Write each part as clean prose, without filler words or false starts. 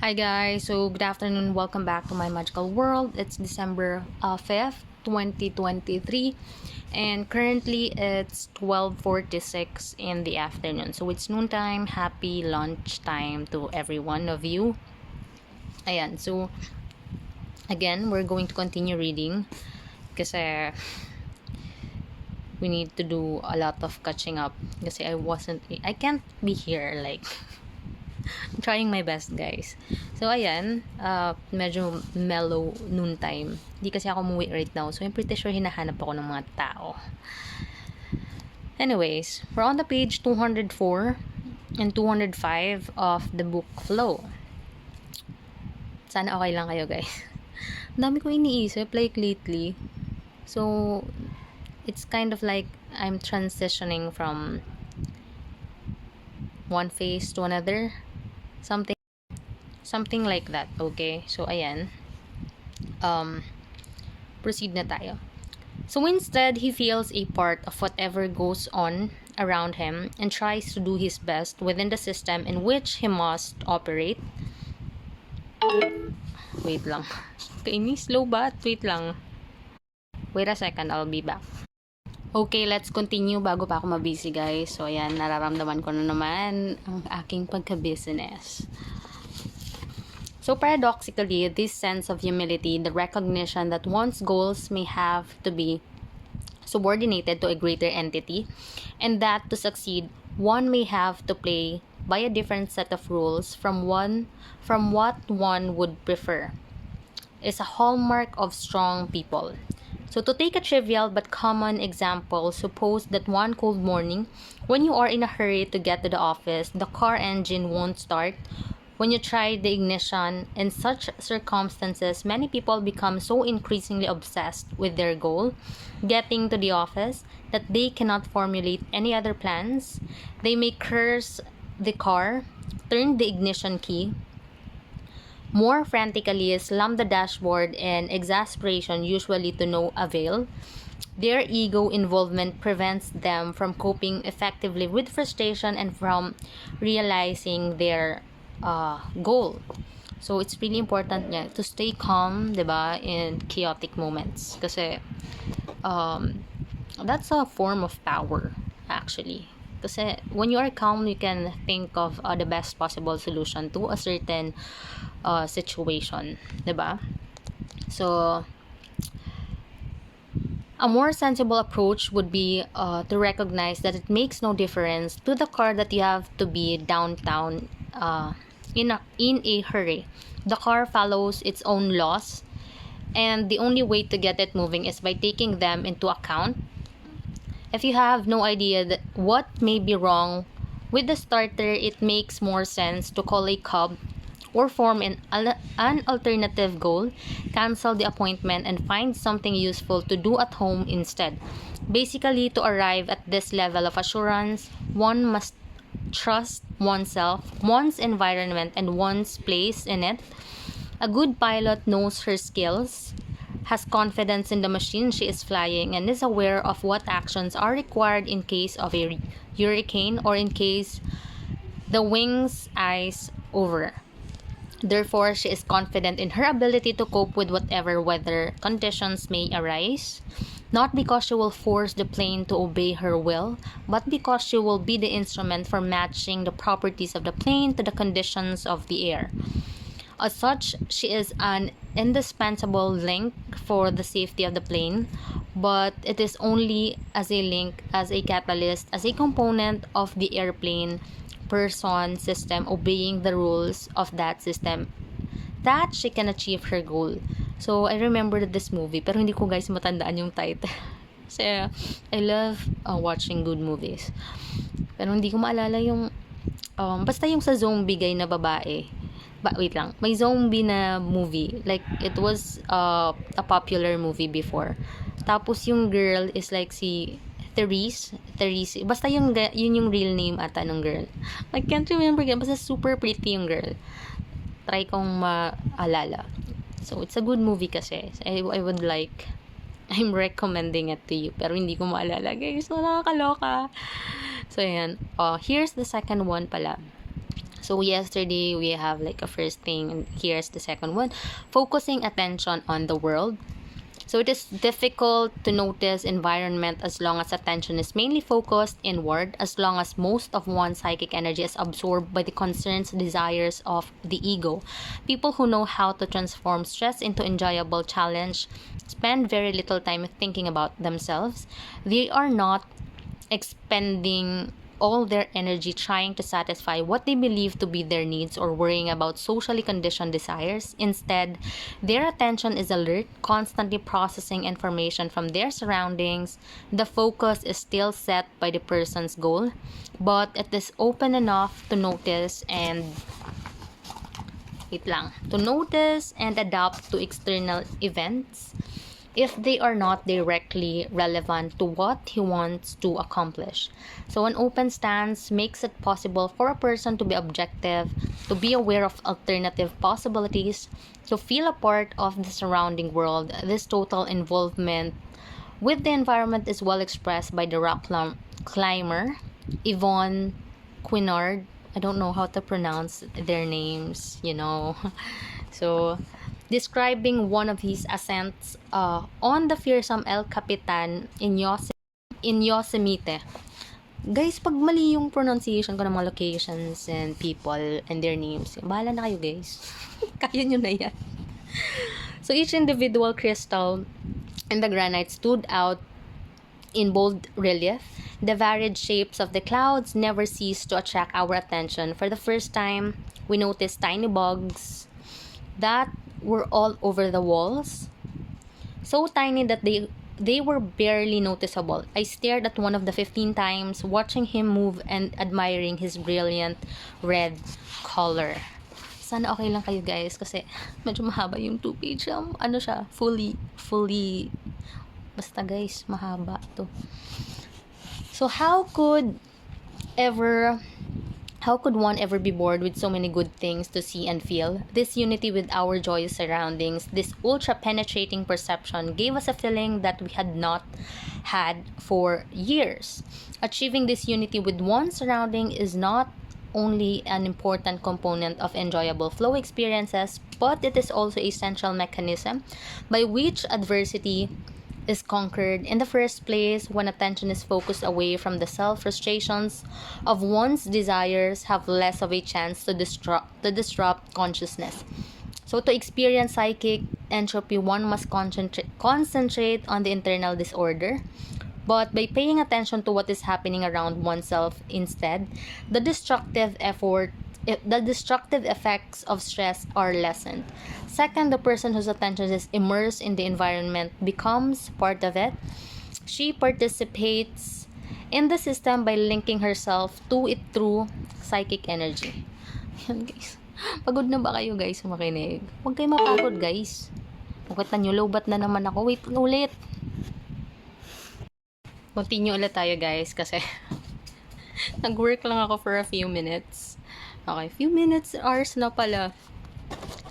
Hi guys, so good afternoon, welcome back to my magical world. It's December 5th, 2023 and currently it's 12:46 in the afternoon. So it's noontime, happy lunchtime to every one of you. Ayan, so again, we're going to continue reading kasi we need to do a lot of catching up kasi I can't be here like I'm trying my best, guys. So, ayan. Medyo mellow noontime. Hindi kasi ako umuwi right now. So, I'm pretty sure hinahanap ako ng mga tao. Anyways, we're on the page 204 and 205 of the book Flow. Sana okay lang kayo, guys. Ang dami ko iniisip, like, lately. So, it's kind of like I'm transitioning from one phase to another. Something like that, okay? So, ayan. Proceed na tayo. So instead, he feels a part of whatever goes on around him and tries to do his best within the system in which he must operate. Wait lang. Kainis, slow ba? Wait lang. Wait a second, I'll be back. Okay, let's continue bago pa ako mabisi, guys. So, ayan, nararamdaman ko na naman ang aking pagka-business. So paradoxically, this sense of humility, the recognition that one's goals may have to be subordinated to a greater entity, and that to succeed, one may have to play by a different set of rules from what one would prefer, is a hallmark of strong people. So to take a trivial but common example, suppose that one cold morning, when you are in a hurry to get to the office, the car engine won't start. When you try the ignition, in such circumstances, many people become so increasingly obsessed with their goal, getting to the office, that they cannot formulate any other plans. They may curse the car, turn the ignition key, more frantically slam the dashboard, and exasperation usually to no avail. Their ego involvement prevents them from coping effectively with frustration and from realizing their goal. So, it's really important niya to stay calm, diba, in chaotic moments. Kasi, that's a form of power, actually. Kasi, when you are calm, you can think of the best possible solution to a certain situation, diba? So, a more sensible approach would be to recognize that it makes no difference to the car that you have to be downtown in a hurry. The car follows its own laws, and the only way to get it moving is by taking them into account. If you have no idea what may be wrong with the starter, it makes more sense to call a cab or form an alternative goal, cancel the appointment, and find something useful to do at home instead. Basically, to arrive at this level of assurance, one must trust oneself, one's environment, and one's place in it. A good pilot knows her skills, has confidence in the machine she is flying, and is aware of what actions are required in case of a hurricane or in case the wings ice over. Therefore, she is confident in her ability to cope with whatever weather conditions may arise, not because she will force the plane to obey her will, but because she will be the instrument for matching the properties of the plane to the conditions of the air. As such, she is an indispensable link for the safety of the plane, but it is only as a link, as a catalyst, as a component of the airplane person system obeying the rules of that system that she can achieve her goal. So, I remember this movie, pero hindi ko guys matandaan yung title. Kasi, I love watching good movies. Pero hindi ko maalala yung, basta yung sa zombie guy na babae. Wait lang, may zombie na movie. Like, it was a popular movie before. Tapos yung girl is like si Therese, basta yun yung real name ata ng girl. I can't remember again, basta super pretty yung girl. Try kong maalala. So, it's a good movie kasi. I would like, I'm recommending it to you. Pero hindi ko maalala, guys. So, nakakaloka. So, ayan. Here's the second one pala. So yesterday we have like a first thing, and here's the second one: focusing attention on the world. So it is difficult to notice environment as long as attention is mainly focused inward, as long as most of one's psychic energy is absorbed by the concerns, desires of the ego. People who know how to transform stress into enjoyable challenge spend very little time thinking about themselves. They are not expending all their energy trying to satisfy what they believe to be their needs or worrying about socially conditioned desires. Instead, their attention is alert, constantly processing information from their surroundings. The focus is still set by the person's goal, but it is open enough to notice and adapt to external events if they are not directly relevant to what he wants to accomplish. So, an open stance makes it possible for a person to be objective, to be aware of alternative possibilities, to feel a part of the surrounding world. This total involvement with the environment is well expressed by the rock climber Yvonne Quinard. I don't know how to pronounce their names, So, describing one of his ascents on the fearsome El Capitan in Yosemite. Guys, pag mali yung pronunciation ko ng mga locations and people and their names, bahala na kayo guys. Kaya nyo na yan. So each individual crystal in the granite stood out in bold relief. The varied shapes of the clouds never ceased to attract our attention. For the first time, we noticed tiny bugs that were all over the walls, so tiny that they were barely noticeable. I stared at one of the 15 times, watching him move and admiring his brilliant red color. Sana okay lang kayo guys, kasi medyo mahaba yung 2-page. Ano siya, fully, basta guys, mahaba to. So how could one ever be bored with so many good things to see and feel? This unity with our joyous surroundings, this ultra-penetrating perception gave us a feeling that we had not had for years. Achieving this unity with one's surrounding is not only an important component of enjoyable flow experiences, but it is also an essential mechanism by which adversity is conquered. In the first place, when attention is focused away from the self-frustrations of one's desires, have less of a chance to disrupt consciousness. So to experience psychic entropy, one must concentrate on the internal disorder. But by paying attention to what is happening around oneself instead, the destructive effects of stress are lessened. Second, the person whose attention is immersed in the environment becomes part of it. She participates in the system by linking herself to it through psychic energy. Yan guys. Pagod na ba kayo guys makinig? Huwag kayo mapagod guys. Bakit na nyo, lowbat na naman ako. Wait ulit. Continue ulit tayo guys kasi nag-work lang ako for a few minutes. Okay, few minutes, hours na pala.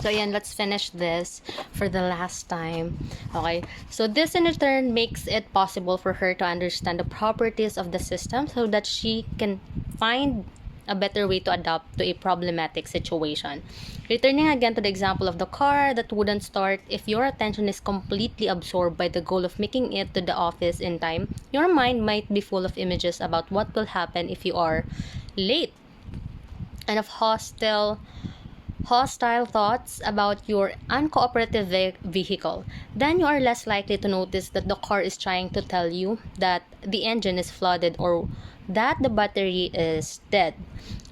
So ayan, let's finish this for the last time. Okay, so this in return makes it possible for her to understand the properties of the system so that she can find a better way to adapt to a problematic situation. Returning again to the example of the car that wouldn't start, if your attention is completely absorbed by the goal of making it to the office in time, your mind might be full of images about what will happen if you are late, and of hostile thoughts about your uncooperative vehicle. Then you are less likely to notice that the car is trying to tell you that the engine is flooded or that the battery is dead.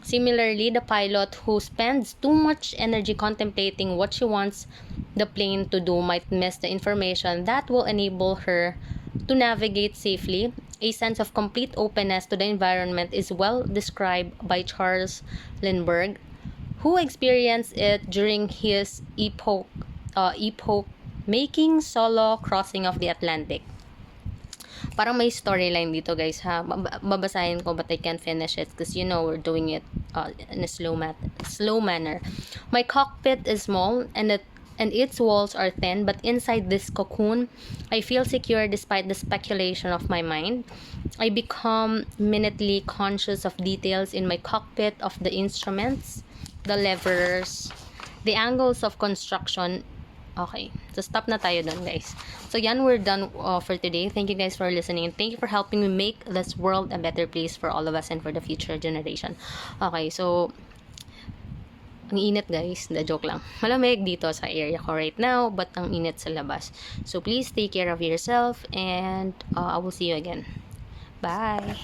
Similarly, the pilot who spends too much energy contemplating what she wants the plane to do might miss the information that will enable her to navigate safely. A sense of complete openness to the environment is well described by Charles Lindbergh, who experienced it during his epoch-making solo crossing of the Atlantic. Parang may storyline dito guys ha. Babasahin ko but I can't finish it because we're doing it in a slow manner. My cockpit is small and its walls are thin, but inside this cocoon, I feel secure despite the speculation of my mind. I become minutely conscious of details in my cockpit, of the instruments the levers, the angles of construction. Okay, so stop na tayo dun, guys. So yan, we're done for today. Thank you guys for listening. Thank you for helping me make this world a better place for all of us and for the future generation. Okay, so ang init, guys. The joke lang. Malamig dito sa area ko right now, but ang init sa labas. So please take care of yourself and I will see you again. Bye!